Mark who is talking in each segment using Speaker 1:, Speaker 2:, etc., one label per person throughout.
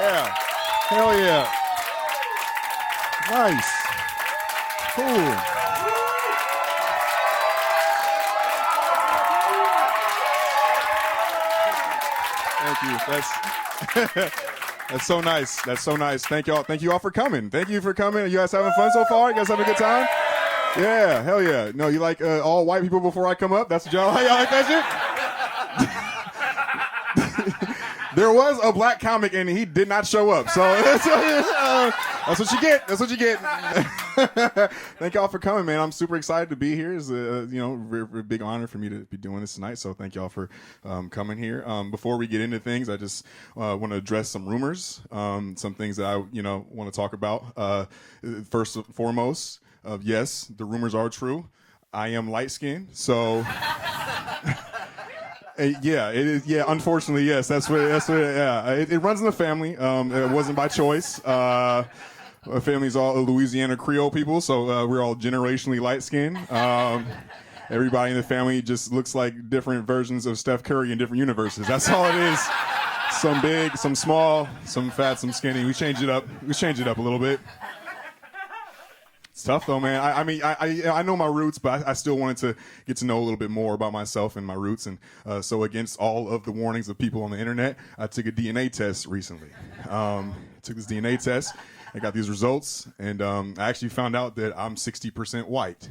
Speaker 1: Yeah. Hell yeah. Nice. Cool. Thank you. That's so nice. That's so nice. Thank you all. Thank you all for coming. Thank you for coming. You guys having fun so far? You guys having a good time? Yeah. Hell yeah. No, you like all white people before I come up? That's what y'all like that shit? There was a black comic and he did not show up. So that's what you get. That's what you get. Thank y'all for coming, man. I'm super excited to be here. It's a very big honor for me to be doing this tonight. So thank y'all for coming here. Before we get into things, I just want to address some rumors, some things that I want to talk about. First and foremost, yes, the rumors are true. I am light skinned, so. Yeah, it is. Yeah, unfortunately, yes. That's what. Yeah, it runs in the family. It wasn't by choice. My family's all Louisiana Creole people, so we're all generationally light skinned. Everybody in the family just looks like different versions of Steph Curry in different universes. That's all it is. Some big, some small, some fat, some skinny. We change it up. We change it up a little bit. It's tough though, man. I know my roots, but I still wanted to get to know a little bit more about myself and my roots. And so against all of the warnings of people on the internet, I took a DNA test recently. Took this DNA test. I got these results, and I actually found out that I'm 60% white.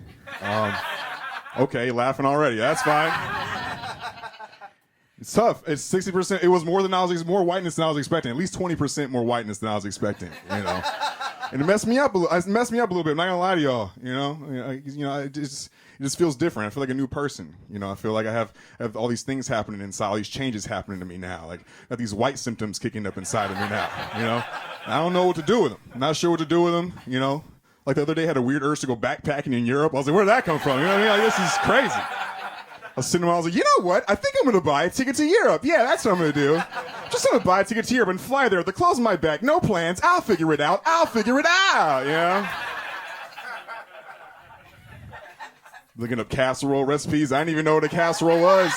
Speaker 1: Okay, laughing already. That's fine. It's tough. It's 60%. It was more whiteness than I was expecting. At least 20% more whiteness than I was expecting. And it messed me up a little bit. I'm not gonna lie to y'all. It just feels different. I feel like a new person. I feel like I have all these things happening inside, all these changes happening to me now. Like I got these white symptoms kicking up inside of me now. I don't know what to do with them. I'm not sure what to do with them. Like the other day, I had a weird urge to go backpacking in Europe. I was like, where did that come from? You know what I mean? Like, this is crazy. I was sitting there, I was like, you know what? I think I'm going to buy a ticket to Europe. Yeah, that's what I'm going to do. Just going to buy a ticket to Europe and fly there with the clothes on my back. No plans. I'll figure it out. Looking up casserole recipes. I didn't even know what a casserole was.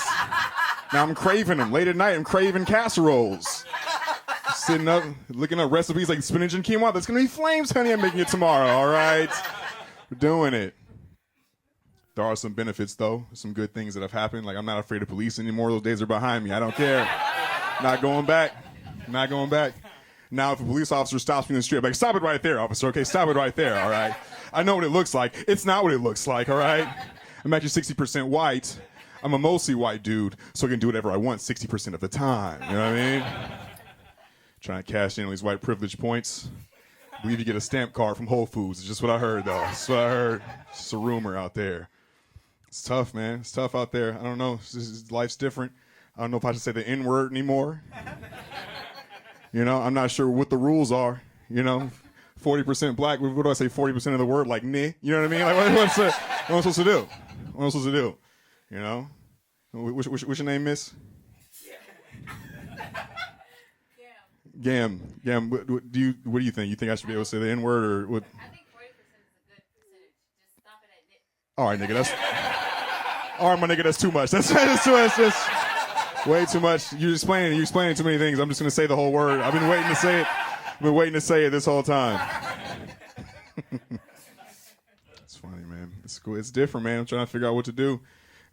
Speaker 1: Now I'm craving them. Late at night, I'm craving casseroles. Sitting up, looking up recipes like spinach and quinoa. That's going to be flames, honey. I'm making it tomorrow, all right? We're doing it. There are some benefits, though. Some good things that have happened. Like, I'm not afraid of police anymore. Those days are behind me. I don't care. Not going back. Now, if a police officer stops me in the street, I'm like, stop it right there, officer. Okay, stop it right there, all right? I know what it looks like. It's not what it looks like, all right? I'm actually 60% white. I'm a mostly white dude, so I can do whatever I want 60% of the time. You know what I mean? Trying to cash in on these white privilege points. I believe you get a stamp card from Whole Foods. It's just what I heard, though. It's what I heard. It's just a rumor out there. It's tough, man. It's tough out there. I don't know. Life's different. I don't know if I should say the N-word anymore. I'm not sure what the rules are. 40% black. What do I say? 40% of the word, like "ni." You know what I mean? Like, what am I supposed to do? What am I supposed to do? What's your name, Miss? Gam. What do you think? You think I should be able to say the N-word or what?
Speaker 2: I think 40% is a good percentage. Just stop it at it.
Speaker 1: All right, nigga. All right, my nigga. That's too much. That's too much. That's way too much. You're explaining too many things. I'm just gonna say the whole word. I've been waiting to say it. This whole time. It's funny, man. It's cool. It's different, man. I'm trying to figure out what to do.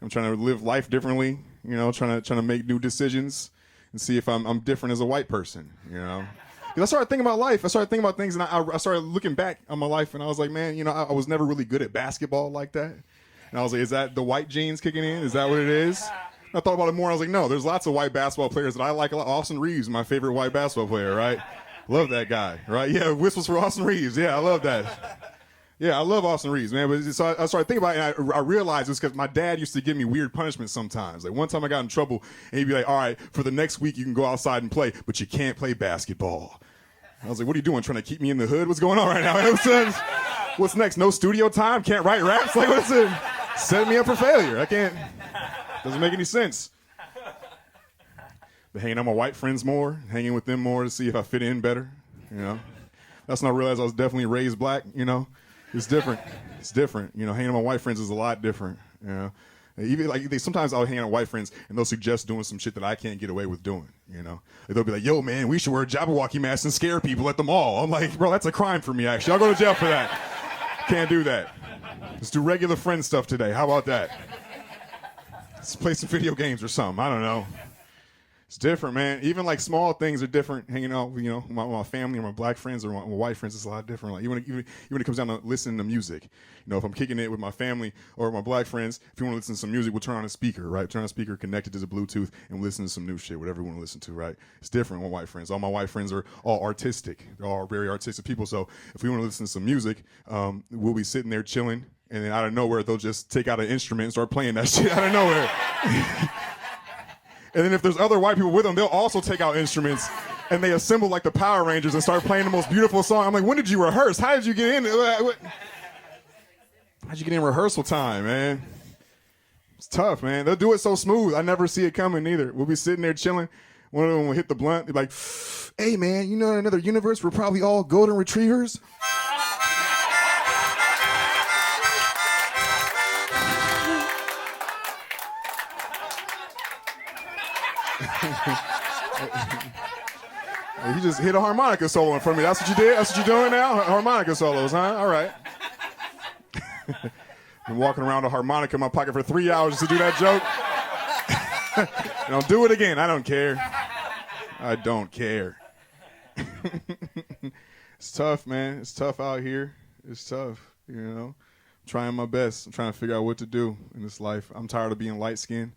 Speaker 1: I'm trying to live life differently. Trying to make new decisions. And see if I'm different as a white person, Because I started thinking about life. I started thinking about things, and I started looking back on my life, and I was like, man, I was never really good at basketball like that. And I was like, is that the white genes kicking in? Is that what it is? And I thought about it more. I was like, no, there's lots of white basketball players that I like a lot. Austin Reeves, my favorite white basketball player, right? Love that guy, right? Yeah, whistles for Austin Reeves. Yeah, I love that. Yeah, I love Austin Reeves, man. But so I started thinking about it, and I realized it's because my dad used to give me weird punishments sometimes. Like one time I got in trouble, and he'd be like, all right, for the next week you can go outside and play, but you can't play basketball. I was like, what are you doing, trying to keep me in the hood? What's going on right now? What's next? No studio time? Can't write raps? Like, what's it? Setting me up for failure. I can't. Doesn't make any sense. But hanging out with my white friends more, hanging with them more to see if I fit in better, That's when I realized I was definitely raised black, It's different. Hanging with my white friends is a lot different, Even like sometimes I'll hang out with white friends and they'll suggest doing some shit that I can't get away with doing, you know? Like, they'll be like, yo, man, we should wear Jabberwocky masks and scare people at the mall. I'm like, bro, that's a crime for me, actually. I'll go to jail for that. Can't do that. Let's do regular friend stuff today. How about that? Let's play some video games or something. I don't know. It's different, man. Even like small things are different. Hanging out, you know, my family or my black friends or my white friends is a lot different. Like even when it comes down to listening to music, you know, if I'm kicking it with my family or my black friends, if you want to listen to some music, we'll turn on a speaker, right? Turn on a speaker connected to the Bluetooth and we'll listen to some new shit, whatever we want to listen to, right? It's different with white friends. All my white friends are all artistic. They're all very artistic people. So if we want to listen to some music, we'll be sitting there chilling, and then out of nowhere they'll just take out an instrument and start playing that shit out of nowhere. And then if there's other white people with them, they'll also take out instruments and they assemble like the Power Rangers and start playing the most beautiful song. I'm like, when did you rehearse? How did you get in? How'd you get in rehearsal time, man? It's tough, man. They'll do it so smooth. I never see it coming either. We'll be sitting there chilling. One of them will hit the blunt. They're like, hey, man, you know, in another universe, we're probably all golden retrievers. You just hit a harmonica solo in front of me. That's what you did? That's what you're doing now? Harmonica solos, huh? All right. Been walking around with a harmonica in my pocket for 3 hours to do that joke. And I'll do it again. I don't care. I don't care. It's tough, man. It's tough out here. It's tough, you know. I'm trying my best. I'm trying to figure out what to do in this life. I'm tired of being light-skinned.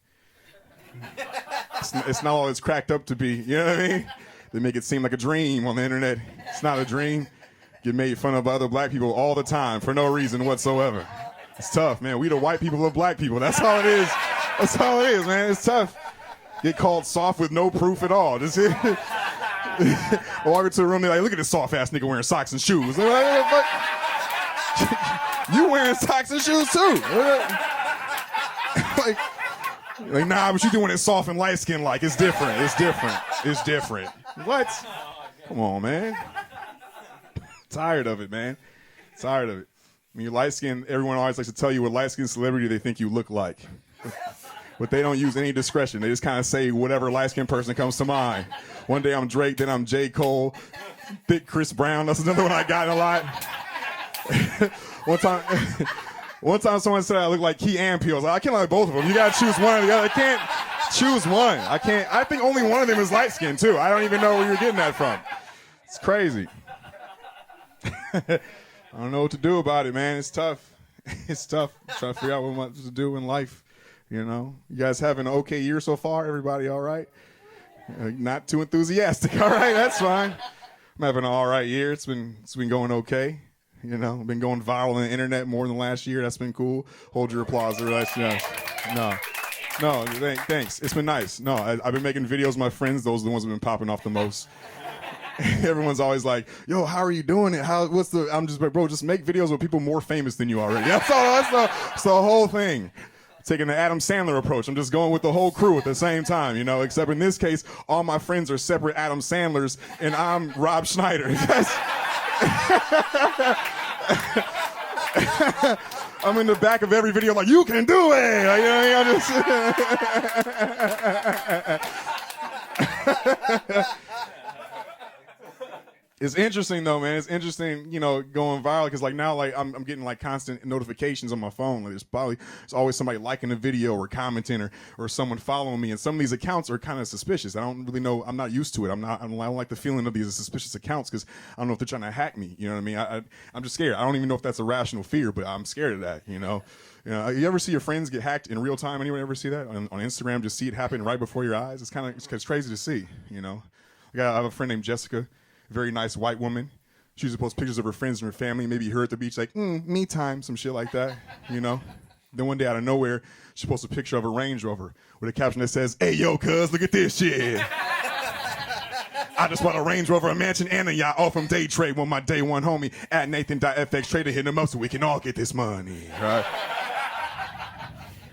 Speaker 1: It's not all it's cracked up to be. You know what I mean? They make it seem like a dream on the internet. It's not a dream. Get made fun of by other black people all the time for no reason whatsoever. It's tough, man. We the white people of black people. That's all it is. That's all it is, man. It's tough. Get called soft with no proof at all. Just walk into the room, they're like, look at this soft-ass nigga wearing socks and shoes. Like, you wearing socks and shoes, too. Like, nah, but you doing it soft and light skin like. It's different. It's different. It's different. What? Come on, man. Tired of it, man. Tired of it. When you're light skinned, everyone always likes to tell you what light skinned celebrity they think you look like. But they don't use any discretion. They just kind of say whatever light skinned person comes to mind. One day I'm Drake, then I'm J. Cole, thick Chris Brown. That's another one I got a lot. One time someone said I look like Key and Peele. I was like, I can't like both of them. You gotta choose one or the other. I can't choose one. I can't. I think only one of them is light skinned too. I don't even know where you're getting that from. It's crazy. I don't know what to do about it, man. It's tough. It's tough. I'm trying to figure out what to do in life. You know, you guys having an okay year so far? Everybody all right? Not too enthusiastic. All right, that's fine. I'm having an all right year. It's been going okay. You know, I've been going viral on the internet more than last year. That's been cool. Hold your applause. No, thanks. It's been nice. No, I've been making videos with my friends. Those are the ones that have been popping off the most. Everyone's always like, yo, how are you doing it? I'm just like, bro, just make videos with people more famous than you already. That's the whole thing. Taking the Adam Sandler approach. I'm just going with the whole crew at the same time, you know, except in this case, all my friends are separate Adam Sandlers and I'm Rob Schneider. I'm in the back of every video like, you can do it. Like, you know, It's interesting though, man. It's interesting, you know, going viral because like now, like I'm getting like constant notifications on my phone. Like there's always somebody liking a video or commenting or someone following me. And some of these accounts are kind of suspicious. I don't really know. I'm not used to it. I don't like the feeling of these suspicious accounts because I don't know if they're trying to hack me. You know what I mean? I'm just scared. I don't even know if that's a rational fear, but I'm scared of that. You know, you ever see your friends get hacked in real time? Anyone ever see that on Instagram? Just see it happen right before your eyes. It's crazy to see. You know, I have a friend named Jessica. Very nice white woman. She used to post pictures of her friends and her family, maybe her at the beach, like, me time, some shit like that, you know? Then one day out of nowhere, she posts a picture of a Range Rover with a caption that says, hey, yo, cuz, look at this shit. I just bought a Range Rover, a mansion, and a yacht, all from day trade with my day one homie at Nathan.fx Trader, hitting him up so we can all get this money, right?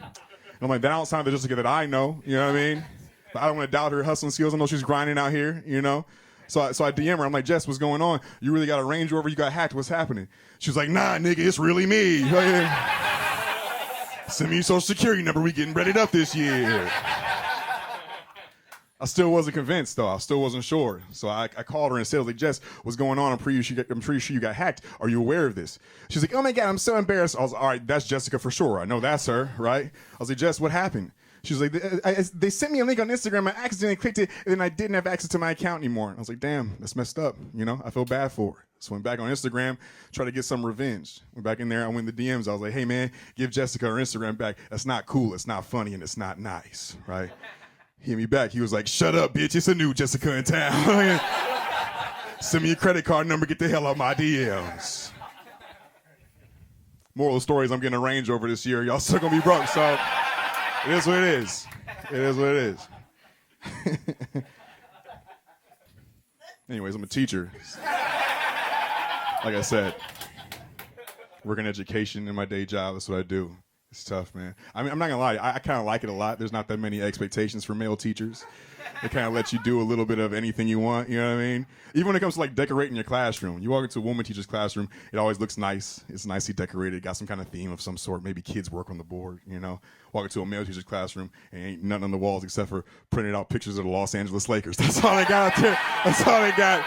Speaker 1: And I'm like, that don't sound like the Jessica that I know, you know what I mean? But I don't want to doubt her hustling skills. I know she's grinding out here, you know? So I DM her. I'm like, Jess, what's going on? You really got a Range Rover? You got hacked? What's happening? She was like, nah, nigga, it's really me. Send me your social security number. We getting readied up this year. I still wasn't convinced, though. I still wasn't sure. So I called her and said, I was like, Jess, what's going on? I'm pretty sure you got hacked. Are you aware of this? She's like, oh, my God, I'm so embarrassed. I was like, all right, that's Jessica for sure. I know that's her, right? I was like, Jess, what happened? She was like, they sent me a link on Instagram. I accidentally clicked it, and then I didn't have access to my account anymore. I was like, damn, that's messed up. You know, I feel bad for her. So I went back on Instagram, tried to get some revenge. Went back in there, I went in the DMs. I was like, hey, man, give Jessica her Instagram back. That's not cool. It's not funny, and it's not nice, right? He hit me back. He was like, shut up, bitch. It's a new Jessica in town. Send me your credit card number. Get the hell out of my DMs. Moral of the story is I'm getting a Range Rover this year. Y'all still going to be broke, so it is what it is. It is what it is. Anyways, I'm a teacher. Like I said, work in education in my day job. That's what I do. It's tough, man. I mean, I'm not gonna lie. I kind of like it a lot. There's not that many expectations for male teachers. They kind of let you do a little bit of anything you want. You know what I mean? Even when it comes to like decorating your classroom, you walk into a woman teacher's classroom, it always looks nice. It's nicely decorated. Got some kind of theme of some sort. Maybe kids work on the board. You know, walk into a male teacher's classroom and ain't nothing on the walls except for printed out pictures of the Los Angeles Lakers. That's all they got out there. That's all they got.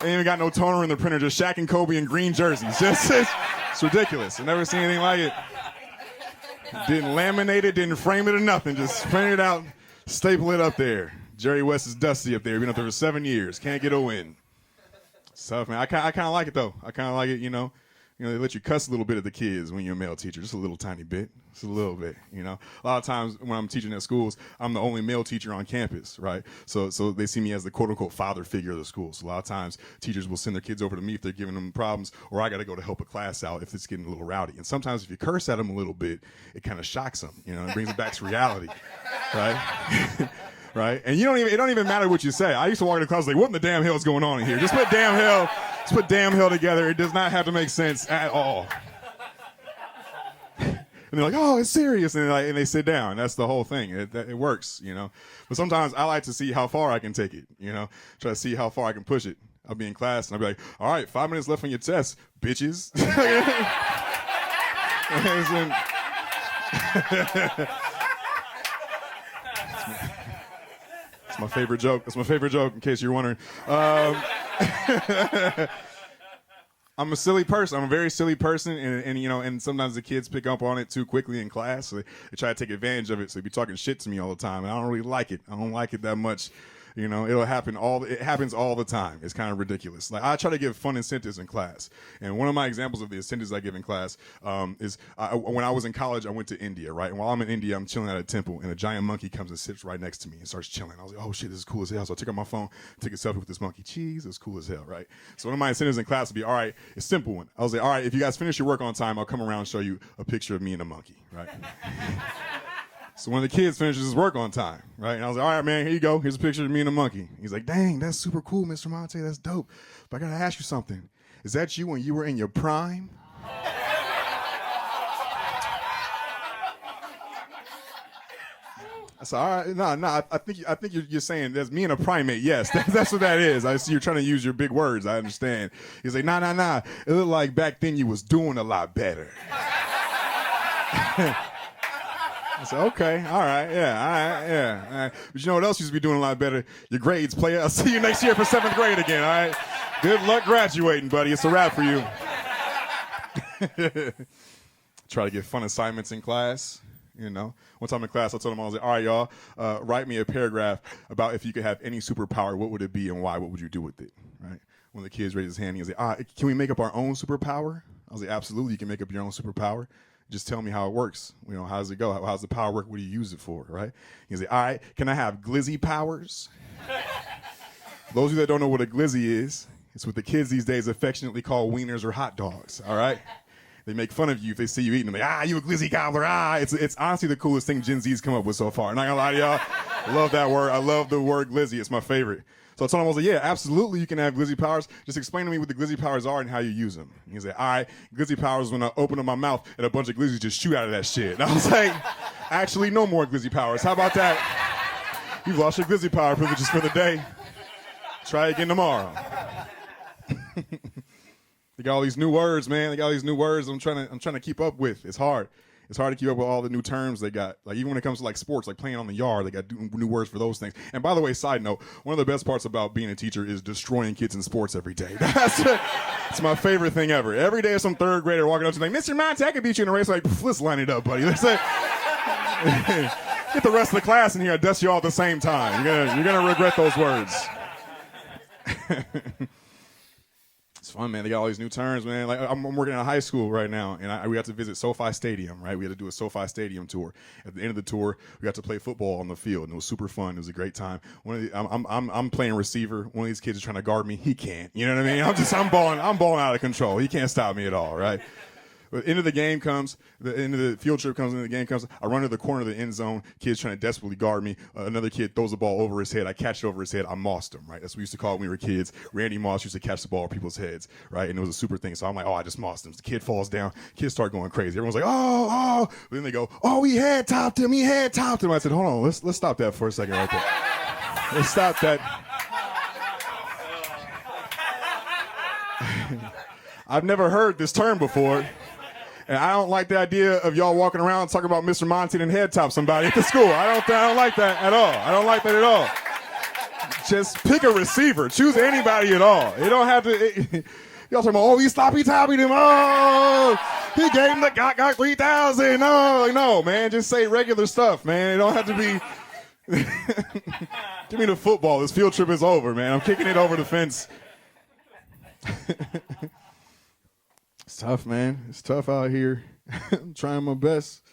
Speaker 1: They ain't even got no toner in the printer. Just Shaq and Kobe in green jerseys. It's ridiculous. I've never seen anything like it. Didn't laminate it, didn't frame it or nothing. Just print it out, staple it up there. Jerry West is dusty up there. Been up there for 7 years. Can't get a win. It's tough, man. I kind of like it, though. I kind of like it, you know. They let you cuss a little bit at the kids when you're a male teacher. Just a little tiny bit. Just a little bit, you know. A lot of times when I'm teaching at schools, I'm the only male teacher on campus, right? So they see me as the quote-unquote father figure of the school. So a lot of times teachers will send their kids over to me if they're giving them problems, or I got to go to help a class out if it's getting a little rowdy. And sometimes if you curse at them a little bit, it kind of shocks them, you know. It brings them back to reality, right? Right? And it don't even matter what you say. I used to walk in the class like, what in the damn hell is going on in here? Just put damn hell together. It does not have to make sense at all. And they're like, oh, it's serious. And they sit down. That's the whole thing. It works, you know. But sometimes I like to see how far I can take it, you know. Try to see how far I can push it. I'll be in class and I'll be like, all right, 5 minutes left on your test, bitches. That's my favorite joke. That's my favorite joke, in case you're wondering. I'm a silly person. I'm a very silly person, and sometimes the kids pick up on it too quickly in class. So they try to take advantage of it. So they be talking shit to me all the time, and I don't really like it. I don't like it that much. You know, it happens all the time. It's kind of ridiculous. Like, I try to give fun incentives in class. And one of my examples of the incentives I give in class is when I was in college, I went to India, right? And while I'm in India, I'm chilling at a temple, and a giant monkey comes and sits right next to me and starts chilling. I was like, oh, shit, this is cool as hell. So I took out my phone, took a selfie with this monkey. Jeez, it's cool as hell, right? So one of my incentives in class would be, all right, it's a simple one. I was like, all right, if you guys finish your work on time, I'll come around and show you a picture of me and a monkey, right? So one of the kids finishes his work on time, right? And I was like, all right, man, here you go. Here's a picture of me and a monkey. He's like, dang, that's super cool, Mr. Monte. That's dope. But I got to ask you something. Is that you when you were in your prime? I said, all right, no. I think you're saying that's me and a primate. Yes, that's what that is. I see you're trying to use your big words. I understand. He's like, nah. It looked like back then you was doing a lot better. I said, okay, all right, yeah. But you know what else used to be doing a lot better? Your grades, player. I'll see you next year for 7th grade again, all right? Good luck graduating, buddy. It's a wrap for you. Try to get fun assignments in class, you know. One time in class, I told them, I was like, all right, y'all, write me a paragraph about if you could have any superpower, what would it be and why? What would you do with it, right? One of the kids raised his hand. He was like, can we make up our own superpower? I was like, absolutely, you can make up your own superpower. Just tell me how it works. You know, how does it go? How's the power work? What do you use it for, right? He's like, all right, can I have glizzy powers? Those of you that don't know what a glizzy is, it's what the kids these days affectionately call wieners or hot dogs, all right? They make fun of you if they see you eating them. Like, you a glizzy gobbler, It's honestly the coolest thing Gen Z's come up with so far. Not gonna lie to y'all. I love that word. I love the word glizzy. It's my favorite. So I told him, I was like, yeah, absolutely, you can have glizzy powers. Just explain to me what the glizzy powers are and how you use them. He's like, all right, glizzy powers is when I open up my mouth and a bunch of glizzies just shoot out of that shit. And I was like, actually, no more glizzy powers. How about that? You've lost your glizzy power privileges for the day. Try again tomorrow. They got all these new words, man. They got all these new words I'm trying to keep up with. It's hard. It's hard to keep up with all the new terms they got. Like, even when it comes to like sports, like playing on the yard, they got new words for those things. And by the way, side note, one of the best parts about being a teacher is destroying kids in sports every day. It's my favorite thing ever. Every day, some third grader walking up to me like, Mr. Monte, I could beat you in a race. Like, let's line it up, buddy. Let's say, get the rest of the class in here. I dust you all at the same time. You're gonna regret those words. It's fun, man. They got all these new terms, man. Like, I'm working at a high school right now, and we got to visit SoFi Stadium, right? We had to do a SoFi Stadium tour. At the end of the tour, we got to play football on the field, and it was super fun. It was a great time. I'm playing receiver. One of these kids is trying to guard me. He can't. You know what I mean? I'm balling out of control. He can't stop me at all, right? But the end of the game comes, the end of the field trip comes, and the game comes. I run to the corner of the end zone. Kid's trying to desperately guard me. Another kid throws the ball over his head. I catch it over his head. I mossed him, right? That's what we used to call it when we were kids. Randy Moss used to catch the ball over people's heads, right? And it was a super thing. So I'm like, oh, I just mossed him. So the kid falls down. Kids start going crazy. Everyone's like, oh. But then they go, oh, he head topped him. I said, hold on, let's stop that for a second right there. Let's stop that. I've never heard this term before. And I don't like the idea of y'all walking around talking about Mr. Monte and head top somebody at the school. I don't like that at all. I don't like that at all. Just pick a receiver. Choose anybody at all. You don't have to. Y'all talking about, oh, he sloppy toppied him. Oh, he gave him the got 3,000. No, man. Just say regular stuff, man. It don't have to be. Give me the football. This field trip is over, man. I'm kicking it over the fence. It's tough, man. It's tough out here. I'm trying my best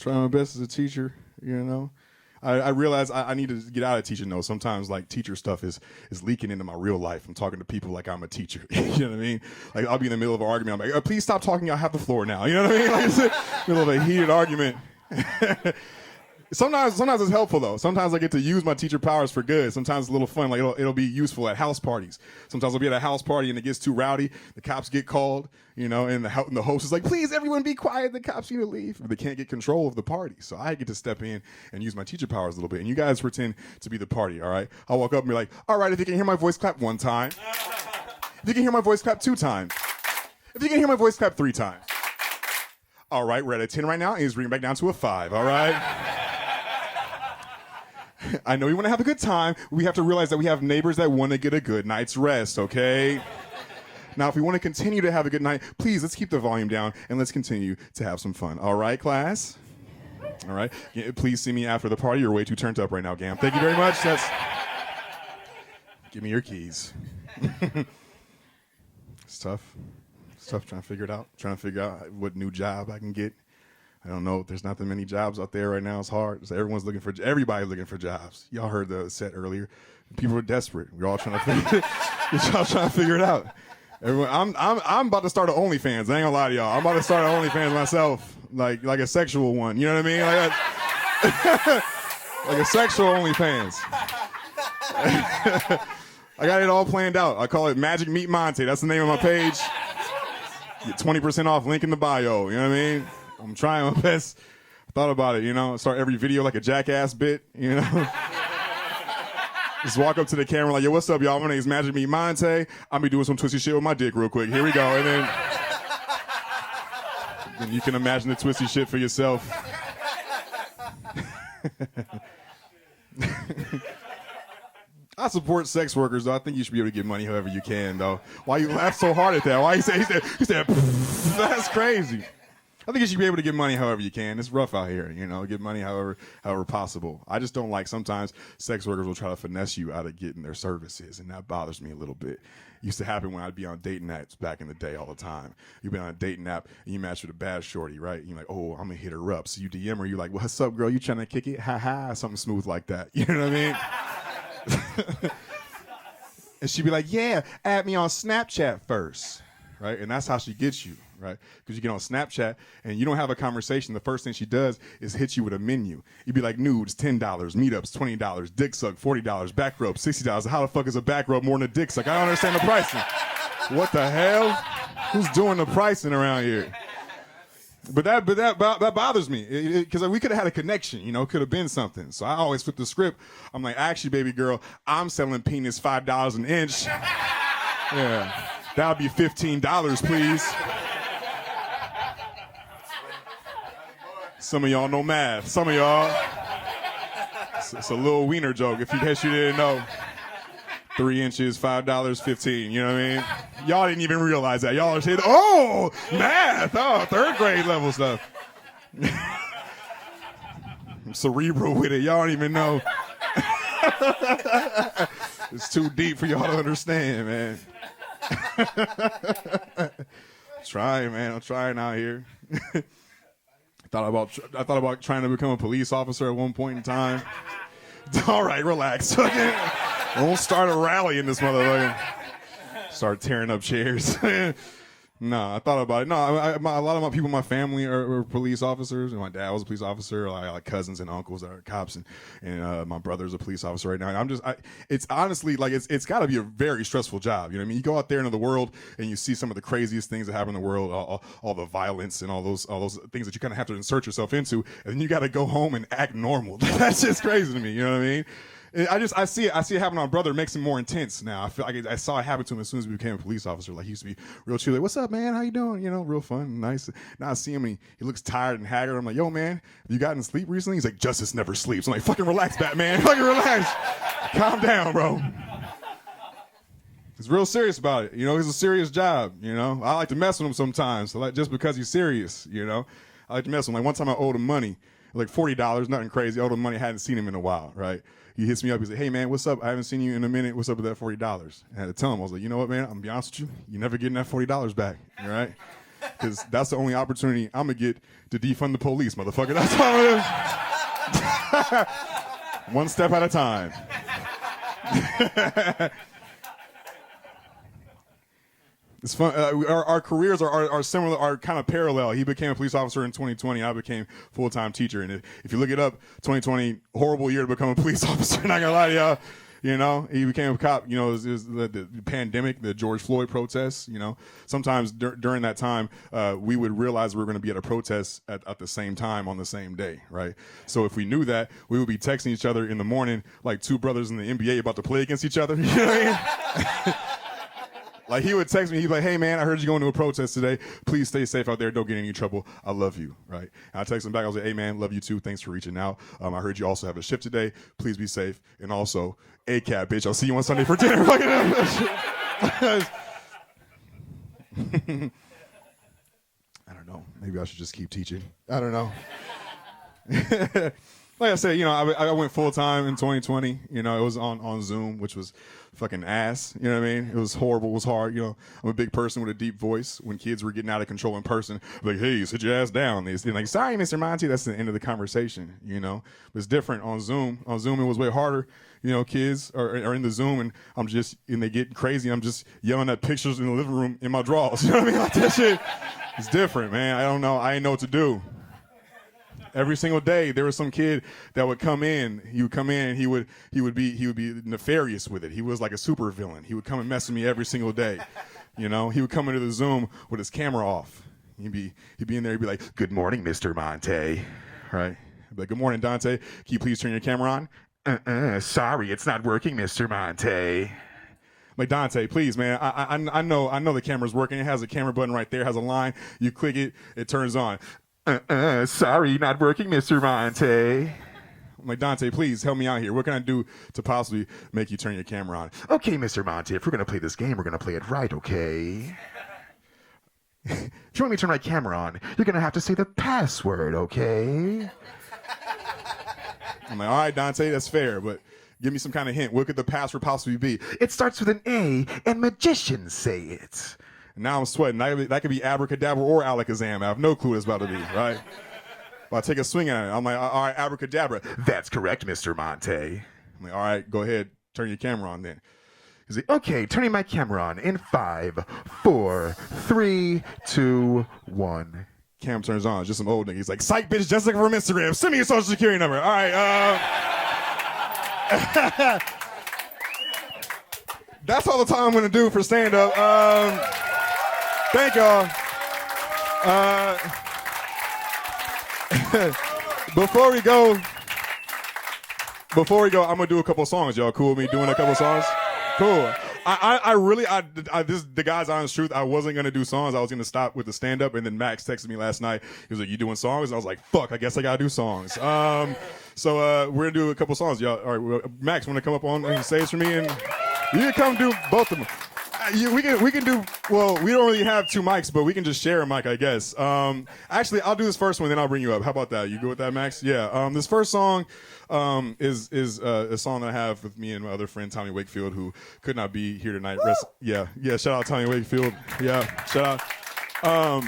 Speaker 1: as a teacher, you know. I realize I need to get out of teaching, though. Sometimes, like, teacher stuff is leaking into my real life. I'm talking to people like I'm a teacher. You know what I mean? Like, I'll be in the middle of an argument. I'm like, please stop talking. I have the floor now. You know what I mean? Like, it's in the middle of a heated argument. Sometimes it's helpful, though. Sometimes I get to use my teacher powers for good. Sometimes it's a little fun. Like, it'll be useful at house parties. Sometimes I'll be at a house party and it gets too rowdy. The cops get called, you know, and the host is like, please, everyone be quiet. The cops need to leave. They can't get control of the party. So I get to step in and use my teacher powers a little bit. And you guys pretend to be the party, all right? I'll walk up and be like, all right, if you can hear my voice, clap 1 time. If you can hear my voice, clap 2 times. If you can hear my voice, clap 3 times. All right, we're at a 10 right now, and he's bringing back down to a 5, all right? I know we want to have a good time. We have to realize that we have neighbors that want to get a good night's rest, okay? Now, if we want to continue to have a good night, please, let's keep the volume down, and let's continue to have some fun. All right, class? All right. Please see me after the party. You're way too turned up right now, Gam. Thank you very much. Give me your keys. It's tough. It's tough trying to figure it out. Trying to figure out what new job I can get. I don't know. There's not that many jobs out there right now. It's hard. So everybody's looking for jobs. Y'all heard the set earlier. People are desperate. We're all trying to figure it out. Everyone, I'm about to start an OnlyFans. I ain't gonna lie to y'all. I'm about to start an OnlyFans myself, like a sexual one. You know what I mean? Like a sexual OnlyFans. I got it all planned out. I call it Magic Meet Monte. That's the name of my page. Get 20% off. Link in the bio. You know what I mean? I'm trying my best. I thought about it, you know. Start every video like a jackass bit, you know. Just walk up to the camera like, yo, what's up, y'all? My name's Magic Meet Monte. I'll be doing some twisty shit with my dick real quick. Here we go. And then you can imagine the twisty shit for yourself. I support sex workers, though. I think you should be able to get money however you can, though. Why you laugh so hard at that? Why he said that's crazy. I think you should be able to get money however you can. It's rough out here, you know, get money however possible. I just don't like sometimes sex workers will try to finesse you out of getting their services, and that bothers me a little bit. It used to happen when I'd be on dating apps back in the day all the time. You've been on a dating app, and you match with a bad shorty, right? And you're like, oh, I'm going to hit her up. So you DM her, you're like, what's up, girl? You trying to kick it? Ha-ha, something smooth like that. You know what I mean? And she'd be like, yeah, add me on Snapchat first, right? And that's how she gets you. Right? Because you get on Snapchat and you don't have a conversation. The first thing she does is hit you with a menu. You'd be like, nudes, $10, meetups, $20, dick suck, $40, back rub, $60. How the fuck is a back rub more than a dick suck? I don't understand the pricing. What the hell? Who's doing the pricing around here? But that bothers me because we could have had a connection, you know, could have been something. So I always flip the script. I'm like, actually, baby girl, I'm selling penis $5 an inch. Yeah, that'll be $15, please. Some of y'all know math. Some of y'all, it's a little wiener joke. If in case you didn't know, 3 inches, $5.15. You know what I mean? Y'all didn't even realize that. Y'all are saying, oh, math. Oh, third grade level stuff. I'm cerebral with it. Y'all don't even know. It's too deep for y'all to understand, man. Trying, man. I'm trying out here. I thought about trying to become a police officer at one point in time. All right, relax. Don't start a rally in this motherfucker. Start tearing up chairs. No, I thought about it. No, a lot of my people in my family are police officers, and my dad was a police officer. I got like cousins and uncles that are cops, and my brother's a police officer right now. And it's honestly like it's got to be a very stressful job. You know what I mean? You go out there into the world and you see some of the craziest things that happen in the world, all the violence and all those things that you kind of have to insert yourself into, and then you got to go home and act normal. That's just crazy to me. You know what I mean? I see it happen to my brother. It makes him more intense now. I feel like I saw it happen to him as soon as we became a police officer. Like he used to be real chill. Like, what's up, man? How you doing? You know, real fun, nice. Now I see him and he looks tired and haggard. I'm like, yo, man, have you gotten sleep recently? He's like, justice never sleeps. I'm like, fucking relax, Batman. Fucking relax. Calm down, bro. He's real serious about it. You know, it's a serious job. You know, I like to mess with him sometimes. So like, just because he's serious, you know, I like to mess with him. Like one time I owed him money, like $40, nothing crazy. I owed him money. I hadn't seen him in a while, right? He hits me up. He's like, hey, man, what's up? I haven't seen you in a minute. What's up with that $40? I had to tell him. I was like, you know what, man? I'm going to be honest with you. You're never getting that $40 back, all right? Because that's the only opportunity I'm going to get to defund the police, motherfucker. That's all it is. One step at a time. It's fun. Our careers are similar, are kind of parallel. He became a police officer in 2020. I became full-time teacher. And if you look it up, 2020, horrible year to become a police officer. Not gonna lie to y'all. You know, he became a cop. You know, it was the pandemic, the George Floyd protests. You know, sometimes during that time, we would realize we were going to be at a protest at the same time on the same day, right? So if we knew that, we would be texting each other in the morning like two brothers in the NBA about to play against each other. You know what I mean? Like he would text me, he'd be like, hey man, I heard you going to a protest today. Please stay safe out there. Don't get in any trouble. I love you, right? And I text him back. I was like, hey man, love you too. Thanks for reaching out. I heard you also have a shift today. Please be safe. And also, ACAB, bitch, I'll see you on Sunday for dinner. I don't know. Maybe I should just keep teaching. I don't know. Like I said, you know, I went full time in 2020. You know, it was on Zoom, which was fucking ass. You know what I mean? It was horrible. It was hard. You know, I'm a big person with a deep voice. When kids were getting out of control in person, like, hey, sit your ass down. They're like, sorry, Mr. Monte. That's the end of the conversation. You know, it's different on Zoom. On Zoom, it was way harder. You know, kids are in the Zoom and they get crazy. I'm just yelling at pictures in the living room in my drawers. You know what I mean? Like that shit. It's different, man. I don't know. I didn't know what to do. Every single day, there was some kid that would come in. He would come in and he would be nefarious with it. He was like a super villain. He would come and mess with me every single day. You know, he would come into the Zoom with his camera off. He'd be in there. He'd be like, "Good morning, Mr. Monte." Right? I'd be like, "Good morning, Dante. Can you please turn your camera on?" Sorry, it's not working, Mr. Monte. I'm like, Dante, please, man. I know the camera's working. It has a camera button right there. It has a line. You click it, it turns on. Sorry, not working, Mr. Monte. I'm like, Dante, please help me out here. What can I do to possibly make you turn your camera on? Okay, Mr. Monte, if we're going to play this game, we're going to play it right, okay? If you want me to turn my camera on, you're going to have to say the password, okay? I'm like, all right, Dante, that's fair, but give me some kind of hint. What could the password possibly be? It starts with an A, and magicians say it. And now I'm sweating. That could be abracadabra or alakazam. I have no clue what it's about to be, right? But I take a swing at it. I'm like, all right, abracadabra. That's correct, Mr. Monte. I'm like, all right, go ahead. Turn your camera on then. He's like, okay, turning my camera on in 5, 4, 3, 2, 1. Cam turns on. It's just some old nigga. He's like, psych, bitch, just looking for Instagram. Send me your social security number. All right, that's all the time I'm going to do for stand-up. Thank y'all. Before we go, I'm gonna do a couple songs. Y'all cool with me doing a couple songs? Cool. This is the guy's honest truth. I wasn't gonna do songs. I was gonna stop with the stand up, and then Max texted me last night. He was like, "You doing songs?" And I was like, "Fuck, I guess I gotta do songs." So we're gonna do a couple songs, y'all. All right, well, Max, want to come up on stage for me, and you can come do both of them. We can do, well, we don't really have two mics, but we can just share a mic, I guess. Actually, I'll do this first one, then I'll bring you up. How about that? You good with that, Max? Yeah. This first song is a song that I have with me and my other friend, Tommy Wakefield, who could not be here tonight. Yeah, shout out Tommy Wakefield. Yeah, shout out.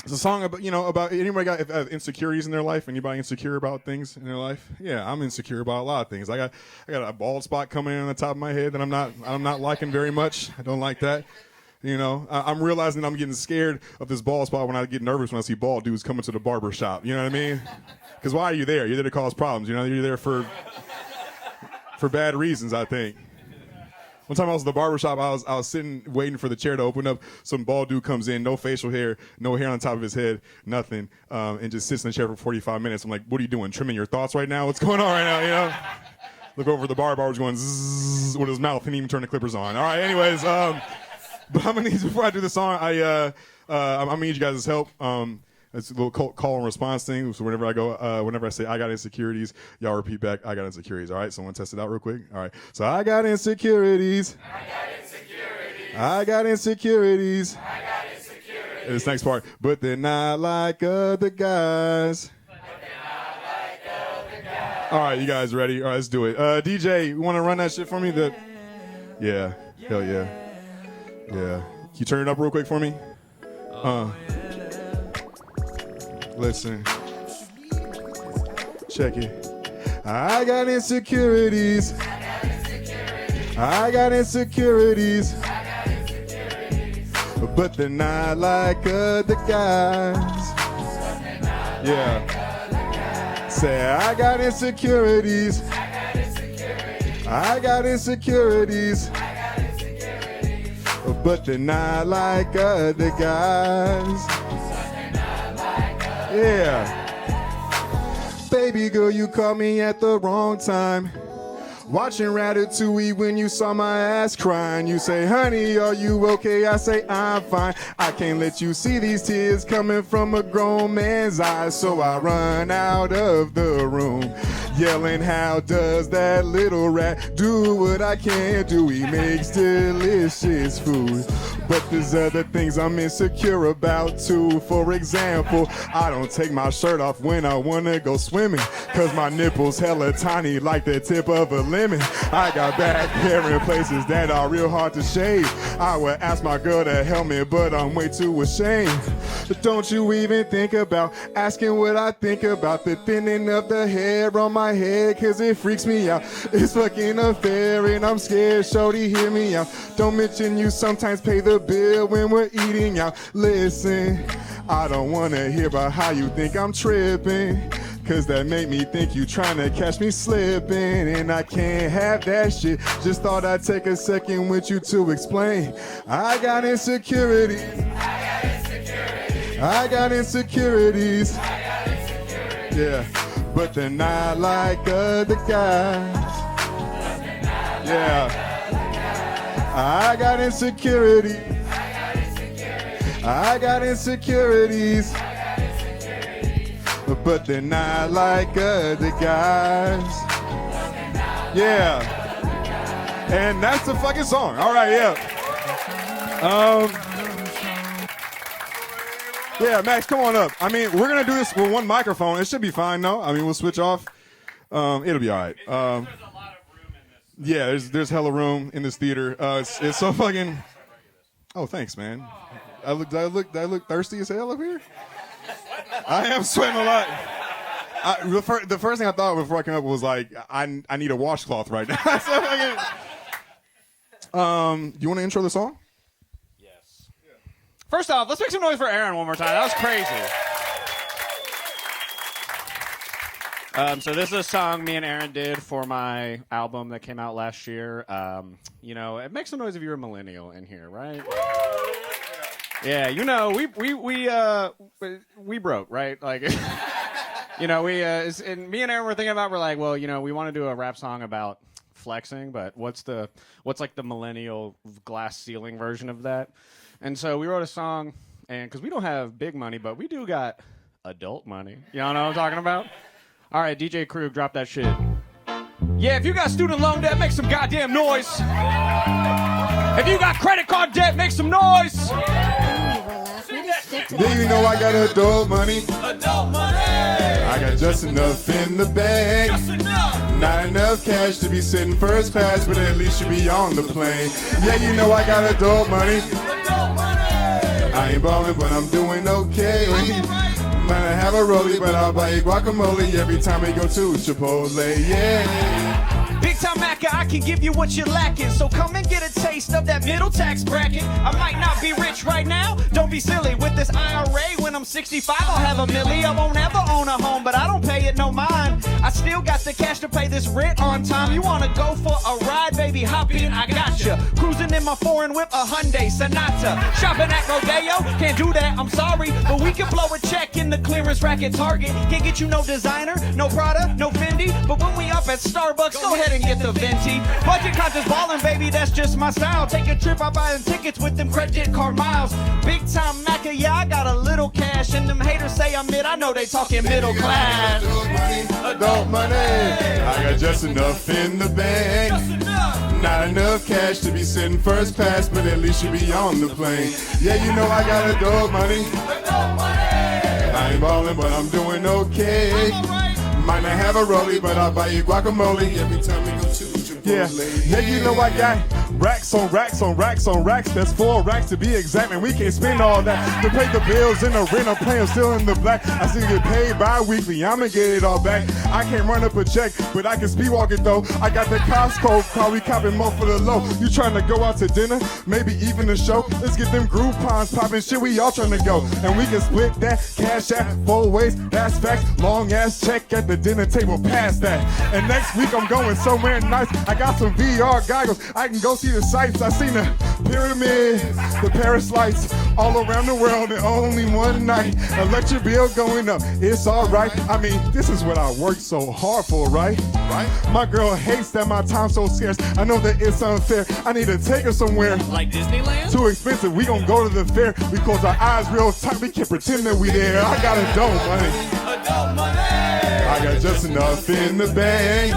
Speaker 1: It's a song about, about anybody got insecurities in their life? Anybody insecure about things in their life? Yeah, I'm insecure about a lot of things. I got a bald spot coming in on the top of my head that I'm not liking very much. I don't like that. I'm realizing I'm getting scared of this bald spot when I get nervous when I see bald dudes coming to the barber shop. You know what I mean? Because why are you there? You're there to cause problems. You're there for bad reasons, I think. One time I was at the barbershop, I was sitting waiting for the chair to open up. Some bald dude comes in, no facial hair, no hair on top of his head, nothing, and just sits in the chair for 45 minutes. I'm like, what are you doing, trimming your thoughts right now? What's going on right now, Look over the barber's going zzz with his mouth, and even turn the clippers on. All right, anyways, but I'm gonna need, before I do the song, I'm gonna need you guys' help. It's a little call and response thing. So whenever I go, whenever I say I got insecurities, y'all repeat back, I got insecurities. All right, someone test it out real quick. All right, so I got insecurities. I got insecurities. I got insecurities. I got insecurities. And this next part, but they're not like other guys. All right, you guys ready? All right, let's do it. DJ, you want to run that shit for me? Yeah, hell yeah. Yeah. Can you turn it up real quick for me? Listen. Check it. I got insecurities. I got insecurities. But they're not like other guys. Yeah. Say, I got insecurities. I got insecurities. But they're not like other guys. Yeah. Baby girl, you caught me at the wrong time. Watching Ratatouille when you saw my ass crying. You say, honey, are you okay? I say, I'm fine. I can't let you see these tears coming from a grown man's eyes. So I run out of the room, yelling, how does that little rat do what I can't do? He makes delicious food. But there's other things I'm insecure about too. For example, I don't take my shirt off when I wanna go swimming, cause my nipples hella tiny like the tip of a lemon. I got back hair in places that are real hard to shave. I would ask my girl to help me, but I'm way too ashamed. But don't you even think about asking what I think about the thinning of the hair on my head, cause it freaks me out. It's fucking unfair and I'm scared, shorty, hear me out. Don't mention you sometimes pay the bill when we're eating out. Listen, I don't wanna hear about how you think I'm tripping, cause that make me think you trying to catch me slipping, and I can't have that shit. Just thought I'd take a second with you to explain. I got insecurities. I got insecurities. Yeah, but they're not like other guys. Yeah. I got insecurities. I got insecurities. But they're not like other guys. Yeah. And that's the fucking song. All right, yeah. Yeah, Max, come on up. I mean, we're going to do this with one microphone. It should be fine, no? I mean, we'll switch off. It'll be all right.
Speaker 3: There's a lot of room in this.
Speaker 1: Yeah, there's hella room in this theater. It's so fucking... Oh, thanks, man. I look thirsty as hell up here? I am sweating a lot. The first thing I thought before I came up was like, I need a washcloth right now. You want to intro the song?
Speaker 3: Yes. Yeah. First off, let's make some noise for Aaron one more time. That was crazy. So this is a song me and Aaron did for my album that came out last year. It makes some noise if you're a millennial in here, right? Yeah, we broke, right? Like, and me and Aaron were thinking about, we're like, well, we want to do a rap song about flexing, but what's like the millennial glass ceiling version of that? And so we wrote a song, and because we don't have big money, but we do got adult money. You know what I'm talking about? All right, DJ Krug, drop that shit. Yeah, if you got student loan debt, make some goddamn noise. If you got credit card debt, make some noise.
Speaker 1: Do you know I got adult money?
Speaker 3: Adult money.
Speaker 1: I got just enough in the bank. Not enough cash to be sitting first class, but at least you be on the plane. Yeah, you know I got adult money. I ain't ballin', but I'm doing okay. Might not have a rollie, but I'll buy you guacamole every time we go to Chipotle. Yeah.
Speaker 4: Big time Macca, I can give you what you're lacking. So come and get a taste of that middle tax bracket. I might not be rich right now, don't be silly. With this IRA, when I'm 65, I'll have a milli. I won't ever own a home, but I don't pay it no mind. I still got the cash to pay this rent on time. You wanna go for a ride, baby? Hop in, I gotcha. Cruising in my foreign whip, a Hyundai Sonata. Shopping at Rodeo, can't do that, I'm sorry. But we can blow a check in the clearance rack at Target. Can't get you no designer, no Prada, no Fendi. But when we up at Starbucks, go ahead and get the venti. Budget conscious ballin', baby, that's just my style. Take a trip, I buy them tickets with them credit card miles. Big time Macca, yeah, I got a little cash. And them haters say I'm mid, I know they talking middle class.
Speaker 1: Adult money. I got just enough in the bank. Not enough cash to be sitting first class, but at least you be on the plane. Yeah, you know I got adult money. I ain't ballin', but I'm doing okay. Might not have a rollie, but I'll buy you guacamole every time we go to Chipotle. Yeah, you know I got racks on racks on racks on racks. That's 4 racks to be exact, man. We can't spend all that to pay the bills and the rent. I'm playing still in the black. I still get paid bi-weekly. I'ma get it all back. I can't run up a check, but I can speed walk it though. I got the Costco, probably copping more for the low. You trying to go out to dinner, maybe even a show? Let's get them Groupons popping, shit. We all trying to go, and we can split that cash out 4 ways. That's facts. Long ass check at the dinner table, past that. And next week I'm going somewhere nice. I got some VR goggles. I can go see the sights. I seen the pyramids, the Paris lights, all around the world in only one night. Electric bill going up. It's all right. I mean, this is what I worked so hard for, right? My girl hates that my time's so scarce. I know that it's unfair. I need to take her somewhere.
Speaker 4: Like Disneyland?
Speaker 1: Too expensive. We gon' go to the fair. We close our eyes real tight. We can't pretend that we there. I got adult money.
Speaker 4: Adult money.
Speaker 1: I got just enough in the bank.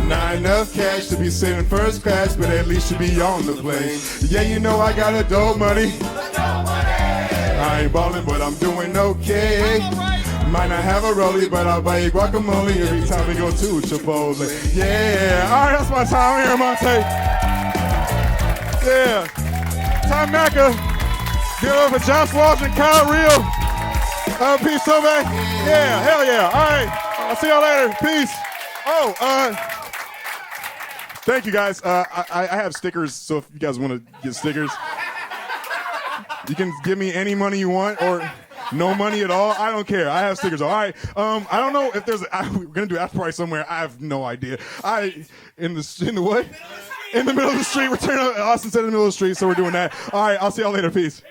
Speaker 1: Not enough cash to be sitting first class, but at least you be on the plane. Yeah, you know I got adult money. I ain't ballin', but I'm doing okay. Might not have a rollie, but I'll buy you guacamole every time we go to Chipotle. Yeah, all right, that's my time, Aaron Monte. Yeah, Tom Macca. Give it up for Josh Walsh and Kyle Real. Peace, so man. Yeah, hell yeah. All right, I'll see y'all later. Peace. Thank you guys. I have stickers, so if you guys want to get stickers, you can give me any money you want or no money at all. I don't care. I have stickers. All right. I don't know if there's. We're gonna do after party somewhere. I have no idea. In the what? In the middle of the street. We're turning Austin said in the middle of the street, so we're doing that. All right. I'll see y'all later. Peace.